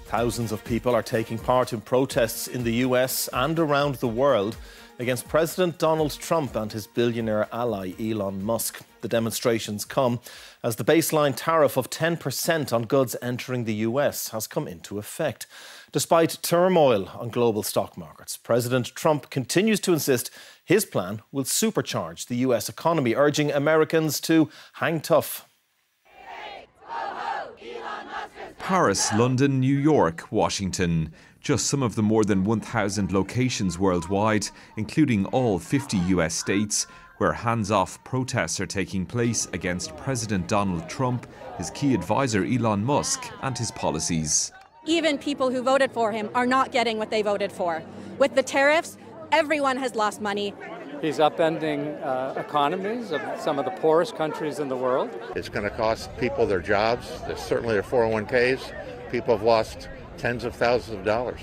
Thousands of people are taking part in protests in the US and around the world against President Donald Trump and his billionaire ally Elon Musk. The demonstrations come as the baseline tariff of 10% on goods entering the US has come into effect. Despite turmoil on global stock markets, President Trump continues to insist his plan will supercharge the US economy, urging Americans to hang tough. Paris, London, New York, Washington. Just some of the more than 1,000 locations worldwide, including all 50 US states, where hands-off protests are taking place against President Donald Trump, his key advisor Elon Musk, and his policies. Even people who voted for him are not getting what they voted for. With the tariffs, everyone has lost money. He's upending economies of some of the poorest countries in the world. It's going to cost people their jobs, certainly their 401ks. People have lost tens of thousands of dollars.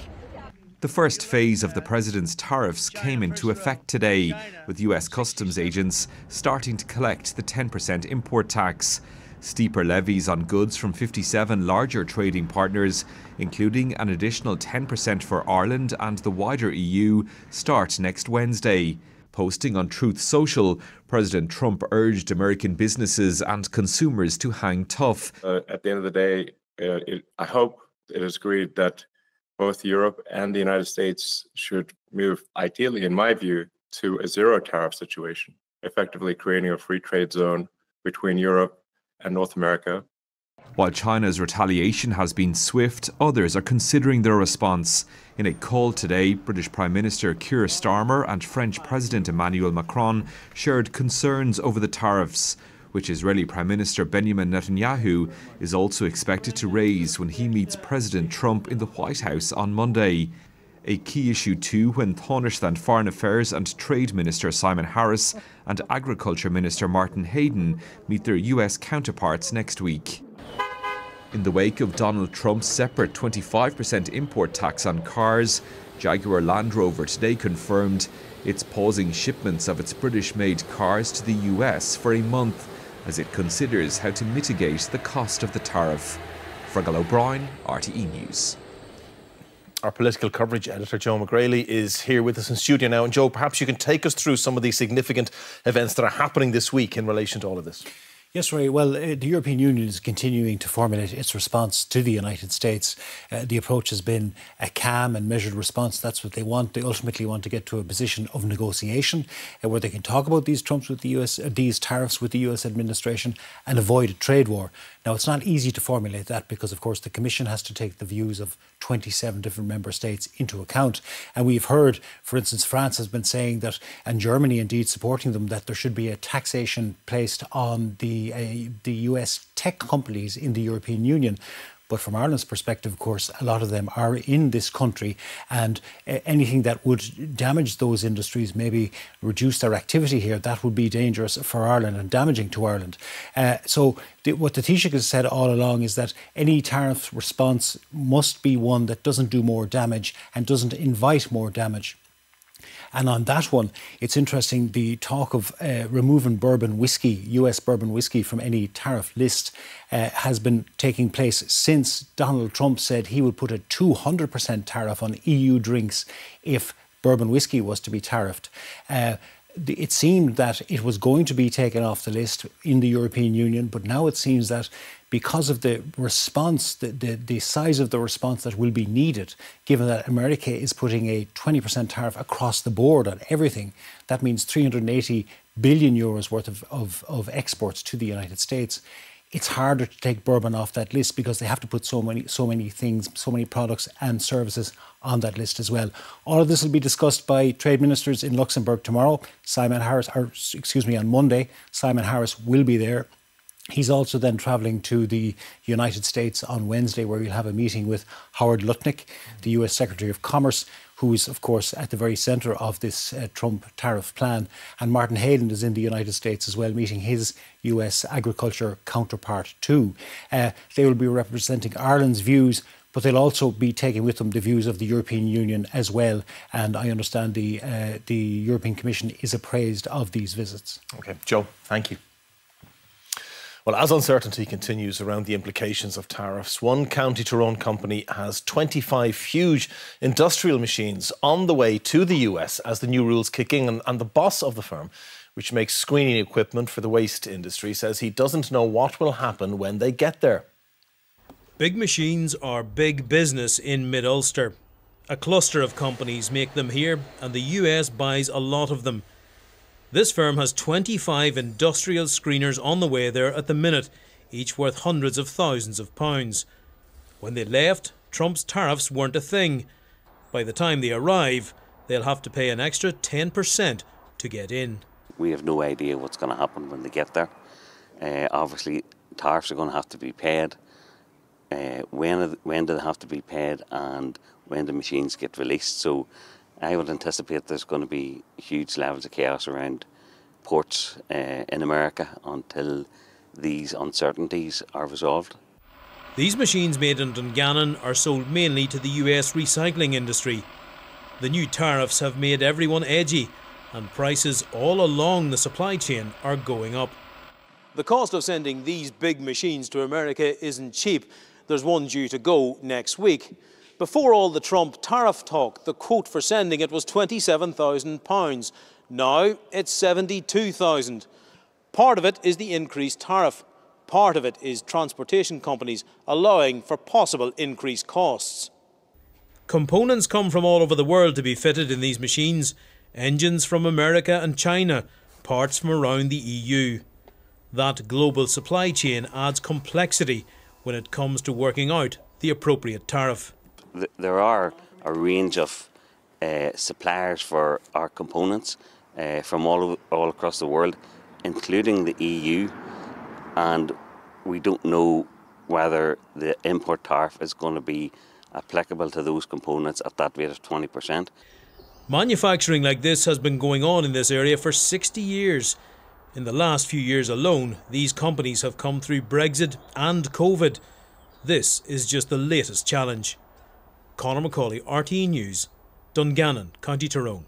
The first phase of the president's tariffs came into effect today, with US customs agents starting to collect the 10% import tax. Steeper levies on goods from 57 larger trading partners, including an additional 10% for Ireland and the wider EU, start next Wednesday. Posting on Truth Social, President Trump urged American businesses and consumers to hang tough. At the end of the day, I hope it is agreed that both Europe and the United States should move, ideally, in my view, to a zero tariff situation, effectively creating a free trade zone between Europe and North America. While China's retaliation has been swift, others are considering their response. In a call today, British Prime Minister Keir Starmer and French President Emmanuel Macron shared concerns over the tariffs, which Israeli Prime Minister Benjamin Netanyahu is also expected to raise when he meets President Trump in the White House on Monday. A key issue too when Tánaiste Foreign Affairs and Trade Minister Simon Harris and Agriculture Minister Martin Hayden meet their US counterparts next week. In the wake of Donald Trump's separate 25% import tax on cars, Jaguar Land Rover today confirmed it's pausing shipments of its British-made cars to the US for a month as it considers how to mitigate the cost of the tariff. Fergal O'Brien, RTE News. Our political coverage editor, Joe McGraley, is here with us in studio now. And Joe, perhaps you can take us through some of these significant events that are happening this week in relation to all of this. Yes, Ray. Well, the European Union is continuing to formulate its response to the United States. The approach has been a calm and measured response. That's what they want. They ultimately want to get to a position of negotiation where they can talk about these tariffs with the US administration and avoid a trade war. Now, it's not easy to formulate that because, of course, the Commission has to take the views of 27 different member states into account. And we've heard, for instance, France has been saying that, and Germany indeed supporting them, that there should be a taxation placed on the US tech companies in the European Union. But from Ireland's perspective, of course, a lot of them are in this country, and anything that would damage those industries, maybe reduce their activity here, that would be dangerous for Ireland and damaging to Ireland. So what the Taoiseach has said all along is that any tariff response must be one that doesn't do more damage and doesn't invite more damage. And on that one, it's interesting, the talk of removing bourbon whiskey, US bourbon whiskey from any tariff list has been taking place since Donald Trump said he would put a 200% tariff on EU drinks if bourbon whiskey was to be tariffed. It seemed that it was going to be taken off the list in the European Union, but now it seems that because of the response, the size of the response that will be needed, given that America is putting a 20% tariff across the board on everything, that means 380 billion euros worth of exports to the United States. It's harder to take bourbon off that list because they have to put so many things, so many products and services on that list as well. All of this will be discussed by trade ministers in Luxembourg tomorrow. On Monday, Simon Harris will be there. He's also then travelling to the United States on Wednesday, where he'll have a meeting with Howard Lutnick, the US Secretary of Commerce, who is, of course, at the very centre of this Trump tariff plan. And Martin Hayden is in the United States as well, meeting his US agriculture counterpart too. They will be representing Ireland's views, but they'll also be taking with them the views of the European Union as well. And I understand the European Commission is appraised of these visits. OK, Joe, thank you. Well, as uncertainty continues around the implications of tariffs, one County Tyrone company has 25 huge industrial machines on the way to the US as the new rules kick in. And the boss of the firm, which makes screening equipment for the waste industry, says he doesn't know what will happen when they get there. Big machines are big business in mid-Ulster. A cluster of companies make them here, and the US buys a lot of them. This firm has 25 industrial screeners on the way there at the minute, each worth hundreds of thousands of pounds. When they left, Trump's tariffs weren't a thing. By the time they arrive, they'll have to pay an extra 10% to get in. We have no idea what's going to happen when they get there. Obviously, tariffs are going to have to be paid. When do they have to be paid, and when the machines get released? So I would anticipate there's going to be huge levels of chaos around ports in America until these uncertainties are resolved. These machines made in Dungannon are sold mainly to the US recycling industry. The new tariffs have made everyone edgy, and prices all along the supply chain are going up. The cost of sending these big machines to America isn't cheap. There's one due to go next week. Before all the Trump tariff talk, the quote for sending it was £27,000. Now it's £72,000. Part of it is the increased tariff. Part of it is transportation companies allowing for possible increased costs. Components come from all over the world to be fitted in these machines. Engines from America and China, parts from around the EU. That global supply chain adds complexity when it comes to working out the appropriate tariff. There are a range of suppliers for our components from all across the world, including the EU, and we don't know whether the import tariff is going to be applicable to those components at that rate of 20%. Manufacturing like this has been going on in this area for 60 years. In the last few years alone, these companies have come through Brexit and COVID. This is just the latest challenge. Conor McCauley, RTE News, Dungannon, County Tyrone.